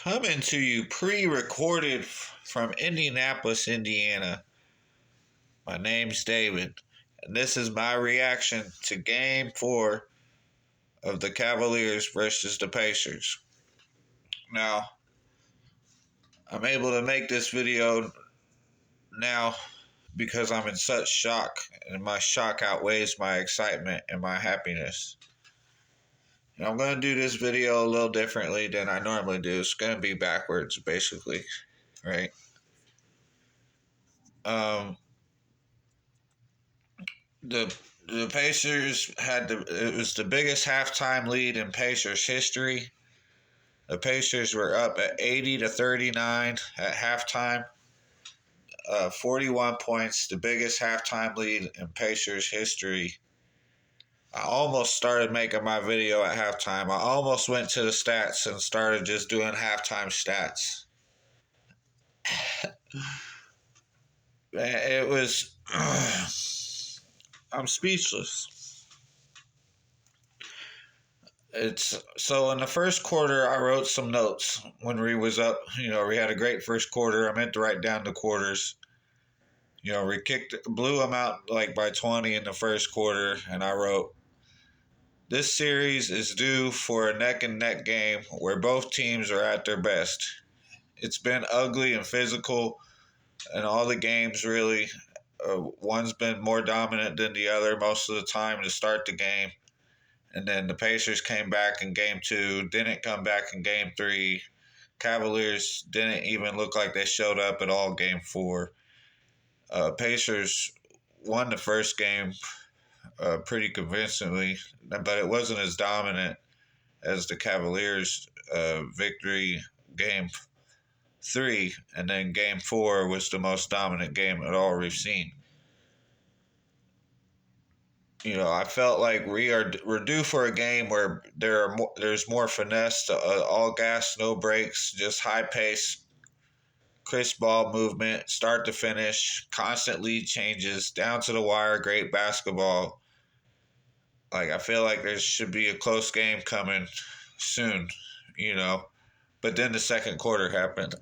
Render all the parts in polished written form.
Coming to you pre-recorded from Indianapolis, Indiana. My name's David, and this is my reaction to Game 4 of the Cavaliers versus the Pacers. Now, I'm able to make this video now because I'm in such shock, and my shock outweighs my excitement and my happiness. And I'm going to do this video a little differently than I normally do. It's going to be backwards, basically, right? The Pacers it was the biggest halftime lead in Pacers history. The Pacers were up at 80-39 at halftime. 41 points, the biggest halftime lead in Pacers history. I almost started making my video at halftime. I almost went to the stats and started just doing halftime stats. It was... I'm speechless. So in the first quarter, I wrote some notes when we was up. We had a great first quarter. I meant to write down the quarters. We blew them out like by 20 in the first quarter, and I wrote, "This series is due for a neck-and-neck game where both teams are at their best. It's been ugly and physical, and all the games really, one's been more dominant than the other most of the time to start the game. And then the Pacers came back in Game 2, didn't come back in Game 3. Cavaliers didn't even look like they showed up at all Game 4. Pacers won the first game pretty convincingly, but it wasn't as dominant as the Cavaliers' victory Game 3. And then Game 4 was the most dominant game at all we've seen. I felt like we're due for a game where there's more finesse, all gas, no brakes, just high pace, crisp ball movement, start to finish, constant lead changes, down to the wire, great basketball. I feel like there should be a close game coming soon, But then the second quarter happened.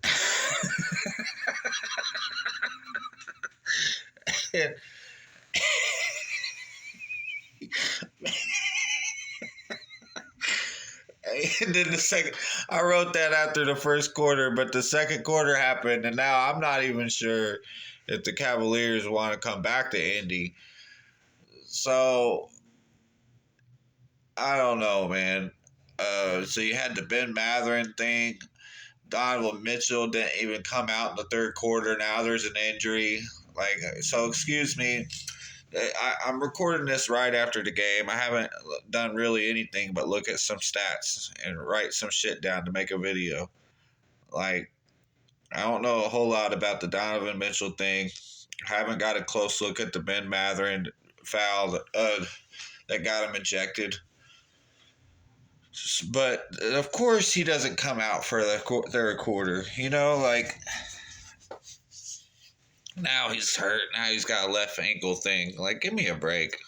And then I wrote that after the first quarter, but the second quarter happened, and now I'm not even sure if the Cavaliers want to come back to Indy. So, I don't know, man. So you had the Ben Mathurin thing. Donovan Mitchell didn't even come out in the third quarter. Now there's an injury. So excuse me. I'm recording this right after the game. I haven't done really anything but look at some stats and write some shit down to make a video. I don't know a whole lot about the Donovan Mitchell thing. I haven't got a close look at the Ben Mathurin foul that got him ejected. But, of course, he doesn't come out for the third quarter. Now he's hurt. Now he's got a left ankle thing. Give me a break.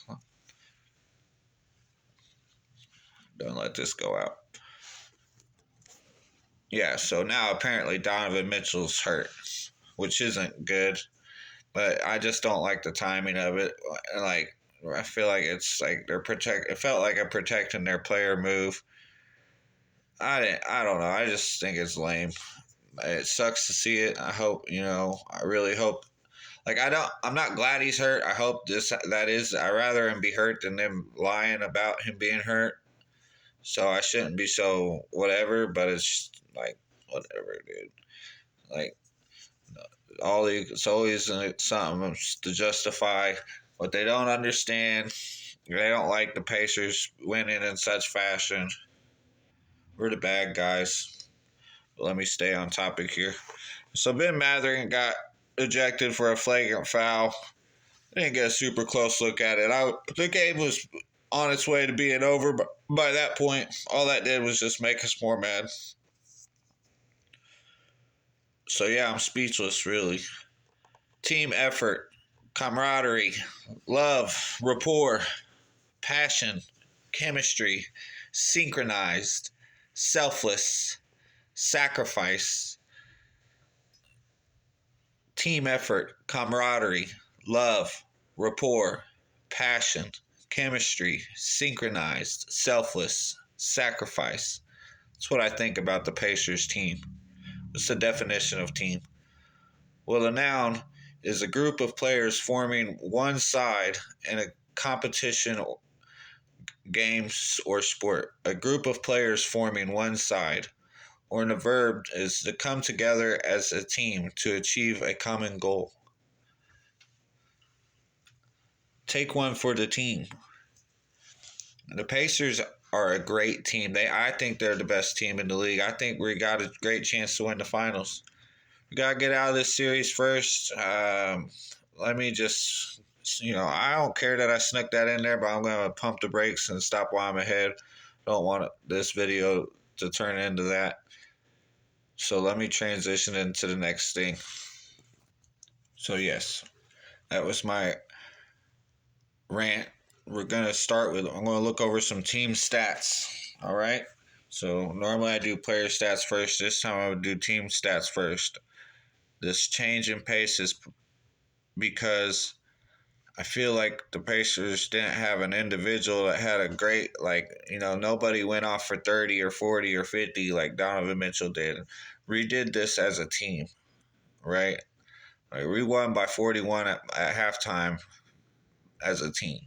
Don't let this go out. Yeah, so now apparently Donovan Mitchell's hurt, which isn't good. But I just don't like the timing of it. I feel like it's like it felt like a protecting their player move. I don't know. I just think it's lame. It sucks to see it. I hope, I really hope. I'm not glad he's hurt. I hope I'd rather him be hurt than them lying about him being hurt. So I shouldn't be so whatever, but it's whatever, dude. It's always something to justify what they don't understand. They don't like the Pacers winning in such fashion. We're the bad guys. But let me stay on topic here. So Ben Mathurin got ejected for a flagrant foul. I didn't get a super close look at it. The game was on its way to being over, but by that point, all that did was just make us more mad. So yeah, I'm speechless, really. Team effort, camaraderie, love, rapport, passion, chemistry, synchronized, selfless, sacrifice, team effort, camaraderie, love, rapport, passion, chemistry, synchronized, selfless, sacrifice. That's what I think about the Pacers team. What's the definition of team? Well, the noun is a group of players forming one side in a competition, games, or sport. A group of players forming one side. Or the verb is to come together as a team to achieve a common goal. Take one for the team. The Pacers are a great team. I think they're the best team in the league. I think we got a great chance to win the finals. We got to get out of this series first. Let me just, I don't care that I snuck that in there, but I'm going to pump the brakes and stop while I'm ahead. Don't want this video to turn into that. So let me transition into the next thing. So yes, that was my rant. I'm going to look over some team stats. All right. So normally I do player stats first. This time I would do team stats first. This change in pace is because I feel like the Pacers didn't have an individual that had a great, nobody went off for 30 or 40 or 50 like Donovan Mitchell did. We did this as a team, right? Like we won by 41 at halftime as a team.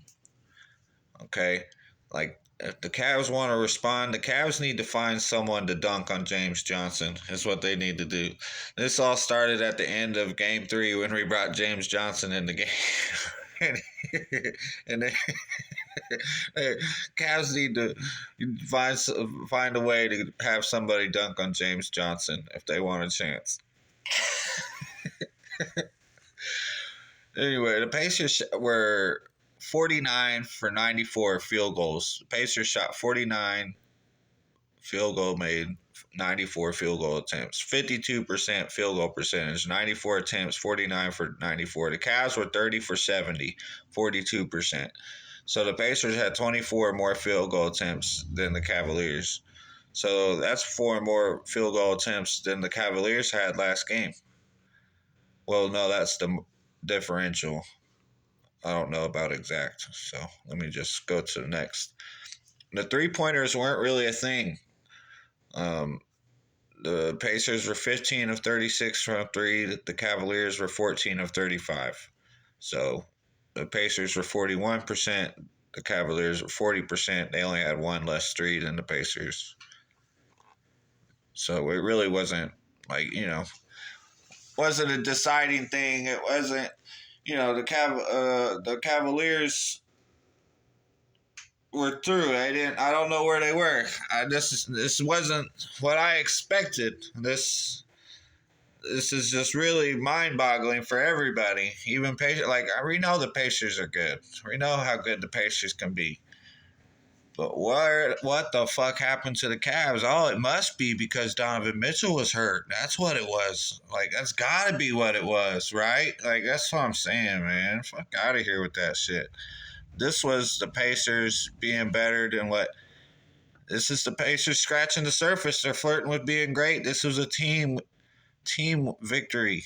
Okay? Like, if the Cavs want to respond, the Cavs need to find someone to dunk on James Johnson. Is what they need to do. This all started at the end of Game 3 when we brought James Johnson in the game. and the Cavs need to find a way to have somebody dunk on James Johnson if they want a chance. Anyway, the Pacers were 49 for 94 field goals. The Pacers shot 49 field goal made, 94 field goal attempts, 52% field goal percentage, 94 attempts, 49 for 94. The Cavs were 30 for 70, 42%. So the Pacers had 24 more field goal attempts than the Cavaliers. So that's 4 more field goal attempts than the Cavaliers had last game. Well, no, that's the differential. I don't know about exact. So let me just go to the next. The three-pointers weren't really a thing. The Pacers were 15 of 36 from 3. The Cavaliers were 14 of 35. So the Pacers were 41%. The Cavaliers were 40%. They only had one less 3 than the Pacers. So it really wasn't wasn't a deciding thing. It wasn't, the Cavaliers were through. I don't know where they were. This wasn't what I expected. This is just really mind-boggling for everybody. Even Pacers, we know the Pacers are good. We know how good the Pacers can be. But what the fuck happened to the Cavs? Oh, it must be because Donovan Mitchell was hurt. That's what it was. That's got to be what it was, right? That's what I'm saying, man. Fuck out of here with that shit. This was the Pacers being better than what... This is the Pacers scratching the surface. They're flirting with being great. This was a team victory.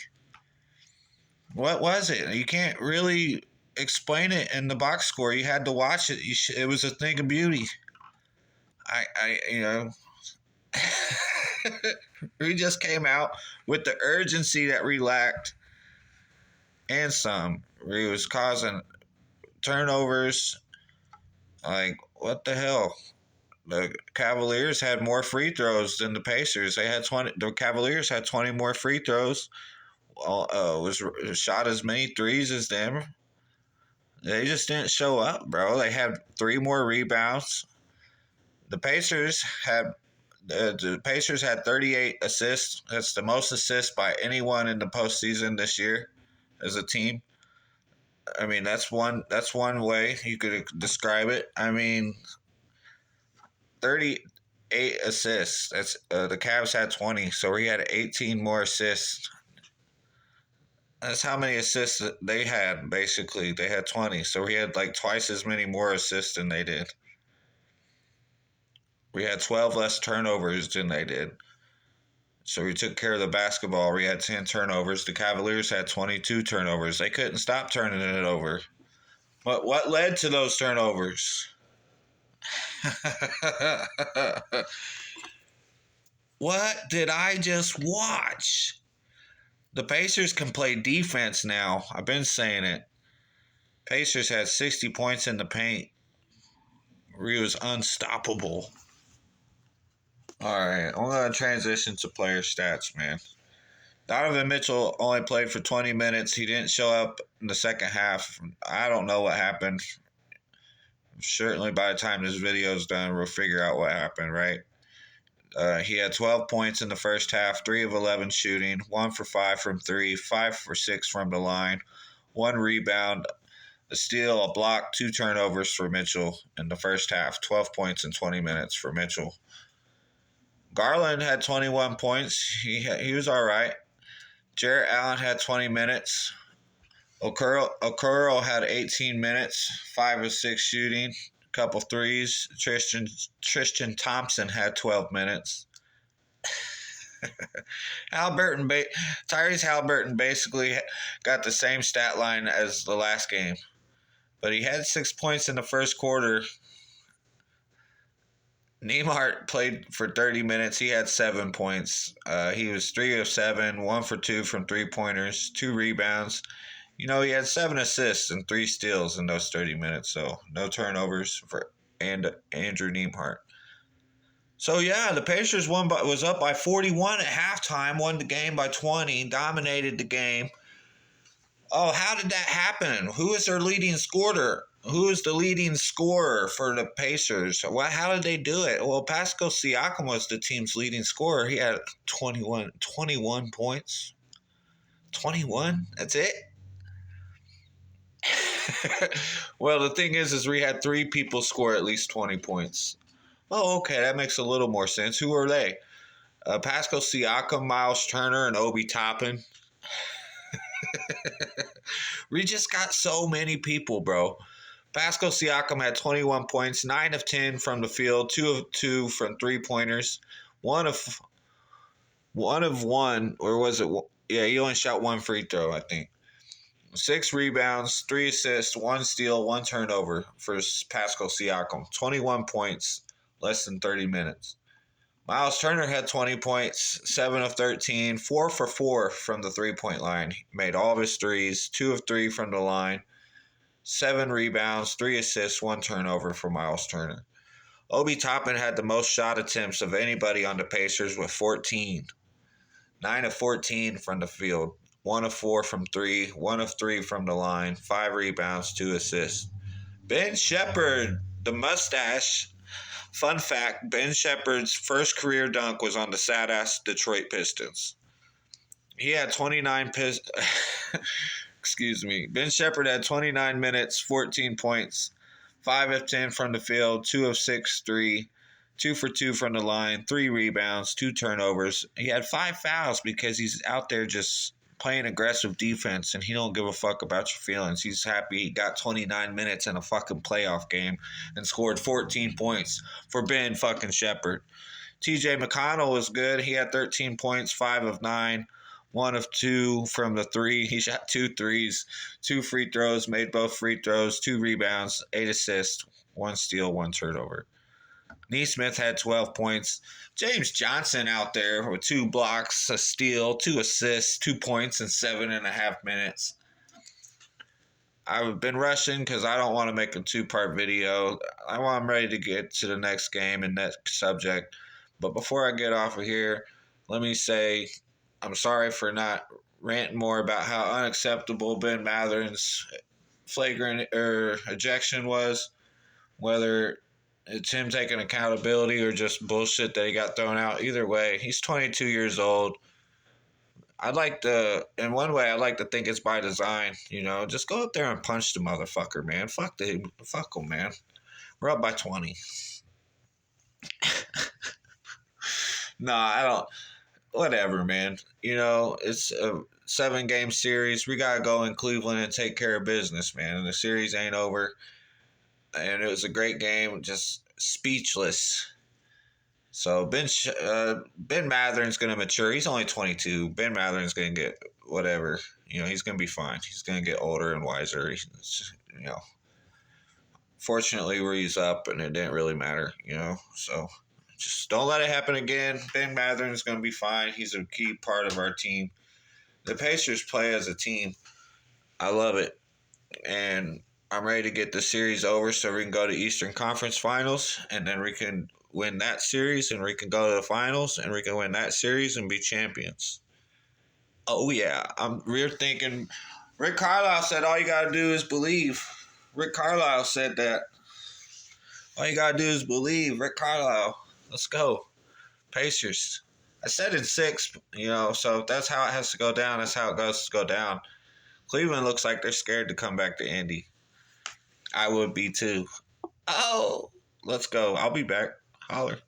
What was it? You can't really explain it in the box score. You had to watch it. It was a thing of beauty. We just came out with the urgency that we lacked and some. We was causing turnovers. What the hell? The Cavaliers had more free throws than the Pacers. The Cavaliers had 20 more free throws. Was shot as many threes as them. They just didn't show up, bro. They had 3 more rebounds. The Pacers had 38 assists. That's the most assists by anyone in the postseason this year as a team. I mean, that's one way you could describe it. I mean, 38 assists. That's the Cavs had 20, so we had 18 more assists. That's how many assists they had, basically. They had 20, so we had twice as many more assists than they did. We had 12 less turnovers than they did. So we took care of the basketball. We had 10 turnovers. The Cavaliers had 22 turnovers. They couldn't stop turning it over. But what led to those turnovers? What did I just watch? The Pacers can play defense now. I've been saying it. Pacers had 60 points in the paint. He was unstoppable. All right, I'm going to transition to player stats, man. Donovan Mitchell only played for 20 minutes. He didn't show up in the second half. I don't know what happened. Certainly by the time this video is done, we'll figure out what happened, right? He had 12 points in the first half, 3 of 11 shooting, 1 for 5 from 3, 5 for 6 from the line, 1 rebound, a steal, a block, 2 turnovers for Mitchell in the first half. 12 points in 20 minutes for Mitchell. Garland had 21 points. He was all right. Jarrett Allen had 20 minutes. Okoro had 18 minutes, 5 of 6 shooting, a couple threes. Tristan Thompson had 12 minutes. Tyrese Halliburton basically got the same stat line as the last game, but he had 6 points in the first quarter. Nembhard played for 30 minutes. He had 7 points. He was 3 of 7, 1 for 2 from 3-pointers, 2 rebounds. He had 7 assists and 3 steals in those 30 minutes, so no turnovers for Andrew Nembhard. So, yeah, the Pacers was up by 41 at halftime, won the game by 20, dominated the game. Oh, how did that happen? Who is their leading scorer? Who is the leading scorer for the Pacers? How did they do it? Well, Pascal Siakam was the team's leading scorer. He had 21 points. 21? That's it? Well, the thing is we had 3 people score at least 20 points. Oh, okay, that makes a little more sense. Who are they? Pascal Siakam, Miles Turner, and Obi Toppin. We just got so many people, bro. Pascal Siakam had 21 points, 9 of 10 from the field, 2 of 2 from 3-pointers, 1 of 1, or was it? Yeah, he only shot 1 free throw, I think. 6 rebounds, 3 assists, 1 steal, 1 turnover for Pascal Siakam. 21 points, less than 30 minutes. Miles Turner had 20 points, 7 of 13, 4 for 4 from the 3-point line. He made all of his threes, 2 of 3 from the line, 7 rebounds, 3 assists, 1 turnover for Miles Turner. Obi Toppin had the most shot attempts of anybody on the Pacers with 14. 9 of 14 from the field, 1 of 4 from 3, 1 of 3 from the line, 5 rebounds, 2 assists. Ben Shepherd, the mustache. Fun fact, Ben Shepherd's first career dunk was on the sad-ass Detroit Pistons. He had 29 Excuse me. Ben Shepherd had 29 minutes, 14 points, 5 of 10 from the field, 2 of 6 3, 2 for 2 from the line, 3 rebounds, 2 turnovers. He had 5 fouls because he's out there just playing aggressive defense, and he don't give a fuck about your feelings. He's happy he got 29 minutes in a fucking playoff game and scored 14 points for Ben fucking Shepherd. TJ McConnell was good. He had 13 points, 5 of 9, 1 of 2 from the 3. He shot 2 threes, 2 free throws, made both free throws, 2 rebounds, 8 assists, 1 steal, 1 turnover. Nesmith had 12 points. James Johnson out there with 2 blocks, a steal, 2 assists, 2 points in 7.5 minutes. I've been rushing because I don't want to make a 2-part video. I'm ready to get to the next game and next subject. But before I get off of here, let me say I'm sorry for not ranting more about how unacceptable Ben Mathurin's flagrant ejection was, whether it's him taking accountability or just bullshit that he got thrown out. Either way, he's 22 years old. In one way, I'd like to think it's by design. Just go up there and punch the motherfucker, man. Fuck him, man. We're up by 20. No, I don't. Whatever, man. It's a 7-game series. We got to go in Cleveland and take care of business, man. And the series ain't over. And it was a great game. Just speechless So Ben Matherin's going to mature. He's only 22. Ben Matherin's going to get whatever. He's going to be fine. He's going to get older and wiser. You know, fortunately, Rui's up, and it didn't really matter. So just don't let it happen again. Ben Matherin's going to be fine. He's a key part of our team. The Pacers play as a team. I love it, and I'm ready to get the series over so we can go to Eastern Conference Finals, and then we can win that series, and we can go to the finals, and we can win that series and be champions. Oh yeah, we're thinking. Rick Carlisle said all you gotta do is believe. Rick Carlisle said that. All you gotta do is believe. Rick Carlisle. Let's go, Pacers. I said in 6, so if that's how it has to go down, that's how it goes to go down. Cleveland looks like they're scared to come back to Indy. I would be too. Oh, let's go. I'll be back. Holler.